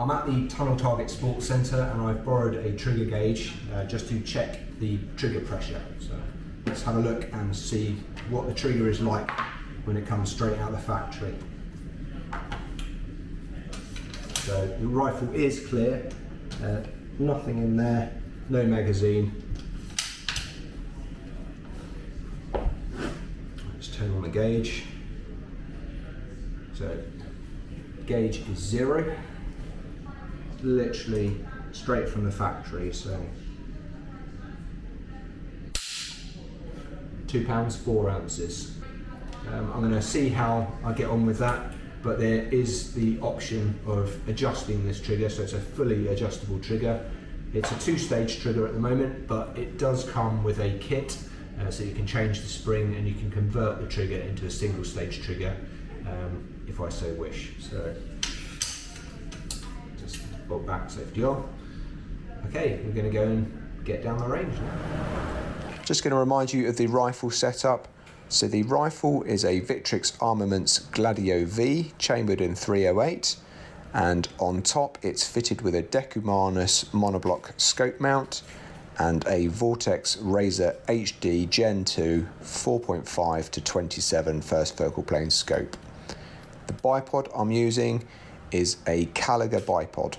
I'm at the Tunnel Target Sports Centre and I've borrowed a trigger gauge just to check the trigger pressure. So let's have a look and see what the trigger is like when it comes straight out of the factory. So the rifle is clear, nothing in there, no magazine. Let's turn on the gauge. So gauge is 0, literally straight from the factory. So 2 pounds 4 ounces. I'm going to see how I get on with that, but there is the option of adjusting this trigger, so it's a fully adjustable trigger. It's a 2-stage trigger at the moment, but it does come with a kit, so you can change the spring and you can convert the trigger into a single-stage trigger if I so wish. So just bolt back, safety on. Okay, we're going to go and get down the range now. Just going to remind you of the rifle setup. So the rifle is a Victrix Armaments Gladio V, chambered in 308, and on top it's fitted with a Decumanus monoblock scope mount and a Vortex Razor HD Gen 2 4.5 to 27 first focal plane scope. The bipod I'm using is a Caliger bipod.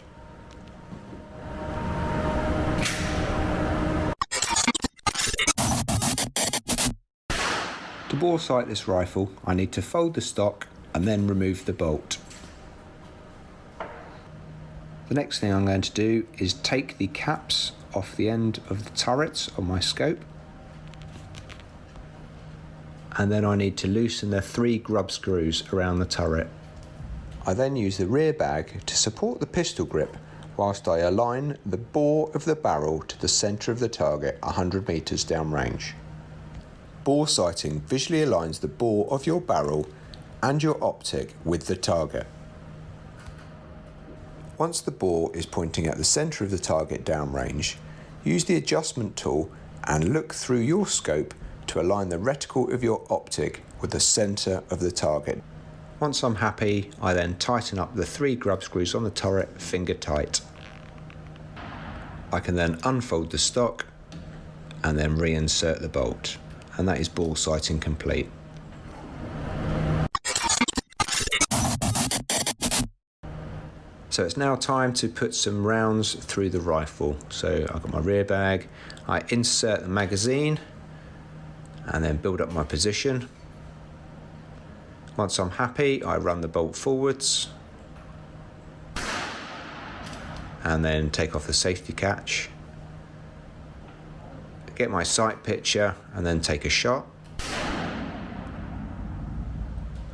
To boresight this rifle, I need to fold the stock and then remove the bolt. The next thing I'm going to do is take the caps off the end of the turrets on my scope, and then I need to loosen the 3 grub screws around the turret. I then use the rear bag to support the pistol grip whilst I align the bore of the barrel to the centre of the target 100 metres downrange. Boresighting visually aligns the bore of your barrel and your optic with the target. Once the bore is pointing at the centre of the target downrange, use the adjustment tool and look through your scope to align the reticle of your optic with the centre of the target. Once I'm happy, I then tighten up the 3 grub screws on the turret finger tight. I can then unfold the stock and then reinsert the bolt. And that is boresighting complete. So it's now time to put some rounds through the rifle. So I've got my rear bag, I insert the magazine and then build up my position. Once I'm happy, I run the bolt forwards and then take off the safety catch. Get my sight picture and then take a shot.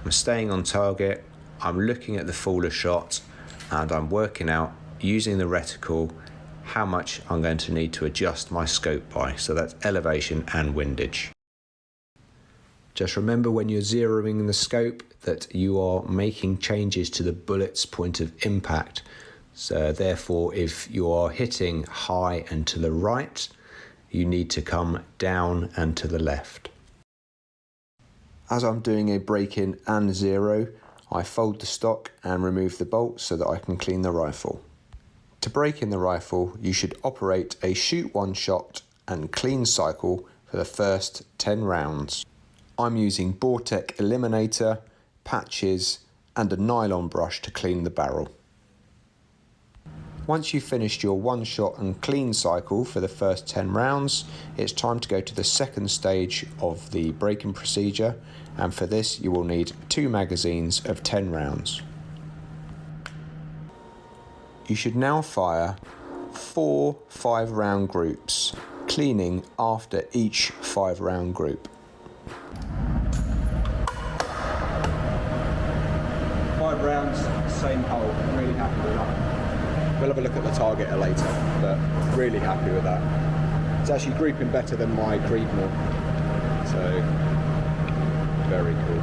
I'm staying on target, I'm looking at the fall of shot and I'm working out using the reticle how much I'm going to need to adjust my scope by, so that's elevation and windage. Just remember when you're zeroing the scope that you are making changes to the bullet's point of impact, so therefore if you are hitting high and to the right, you need to come down and to the left. As I'm doing a break-in and zero, I fold the stock and remove the bolt so that I can clean the rifle. To break in the rifle, you should operate a shoot one shot and clean cycle for the first 10 rounds. I'm using Bortec eliminator, patches and a nylon brush to clean the barrel. Once you've finished your 1 shot and clean cycle for the first 10 rounds, it's time to go to the second stage of the break-in procedure, and for this you will need 2 magazines of 10 rounds. You should now fire 4 5-round groups, cleaning after each 5-round group. 5 rounds, same hole, really happy with that. We'll have a look at the target later, but really happy with that. It's actually grouping better than my Creedmoor, so very cool.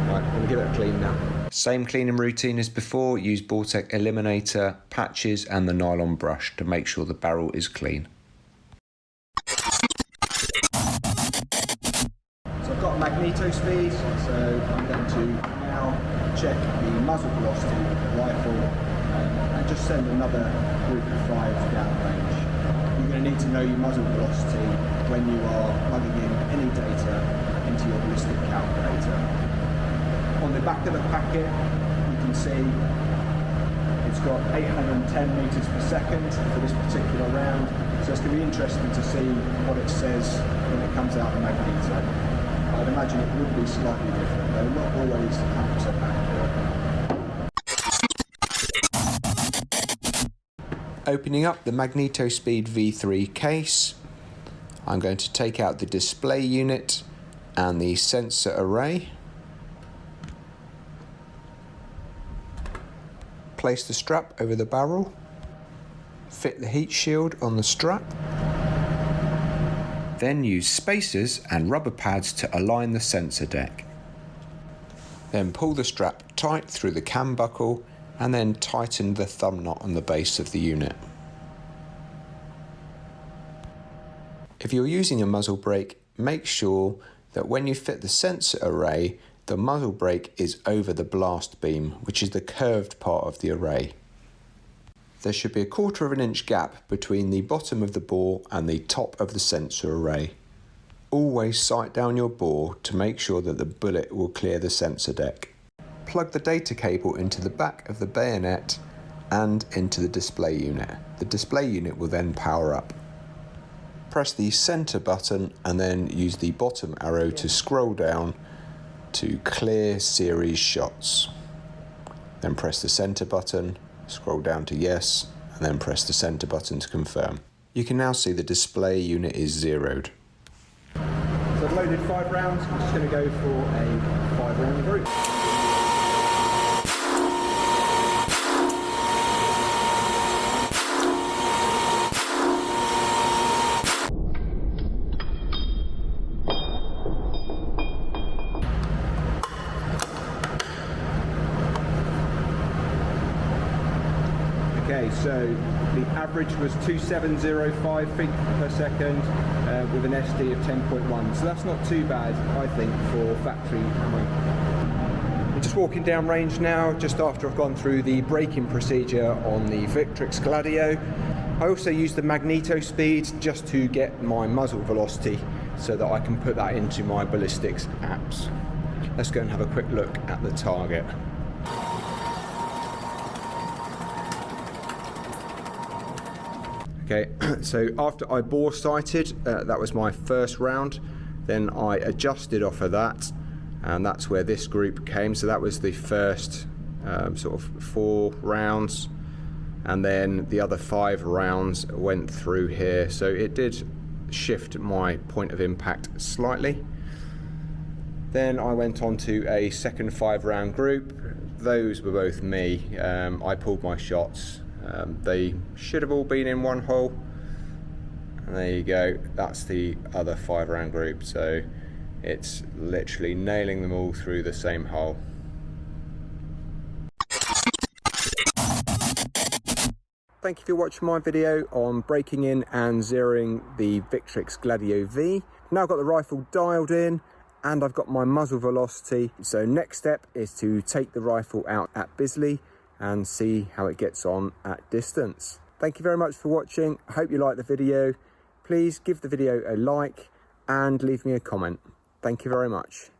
Right, I'm going to give it a clean now. Same cleaning routine as before, use Bortec eliminator, patches and the nylon brush to make sure the barrel is clean. So I've got Magnetospeed, so I'm going to now check the muzzle velocity of the rifle send another group of 5 downrange, you're going to need to know your muzzle velocity when you are plugging in any data into your ballistic calculator. On the back of the packet, you can see it's got 810 meters per second for this particular round, so it's going to be interesting to see what it says when it comes out the magneto. I'd imagine it would be slightly different, though not always 100% accurate. Opening up the Magnetospeed V3 case, I'm going to take out the display unit and the sensor array. Place the strap over the barrel. Fit the heat shield on the strap. Then use spacers and rubber pads to align the sensor deck. Then pull the strap tight through the cam buckle and then tighten the thumb knot on the base of the unit. If you're using a muzzle brake, make sure that when you fit the sensor array, the muzzle brake is over the blast beam, which is the curved part of the array. There should be a 1/4 inch gap between the bottom of the bore and the top of the sensor array. Always sight down your bore to make sure that the bullet will clear the sensor deck. Plug the data cable into the back of the bayonet and into the display unit. The display unit will then power up. Press the center button and then use the bottom arrow to scroll down to clear series shots. Then press the center button, scroll down to yes, and then press the center button to confirm. You can now see the display unit is zeroed. So I've loaded 5 rounds, I'm just going to go for a 5-round group. Okay, so the average was 2705 feet per second with an SD of 10.1, so that's not too bad, I think, for factory ammo. I'm just walking down range now, just after I've gone through the braking procedure on the Victrix Gladio. I also use the Magnetospeed just to get my muzzle velocity so that I can put that into my ballistics apps. Let's go and have a quick look at the target. Okay, so after I bore sighted, that was my first round, then I adjusted off of that, and that's where this group came. So that was the first sort of 4 rounds, and then the other 5 rounds went through here. So it did shift my point of impact slightly. Then I went on to a second 5-round group. Those were both me. I pulled my shots. They should have all been in one hole, and there you go, that's the other 5-round group, so it's literally nailing them all through the same hole. Thank you for watching my video on breaking in and zeroing the Victrix Gladio V. Now I've got the rifle dialed in and I've got my muzzle velocity, so next step is to take the rifle out at Bisley and see how it gets on at distance. Thank you very much for watching. I hope you liked the video. Please give the video a like and leave me a comment. Thank you very much.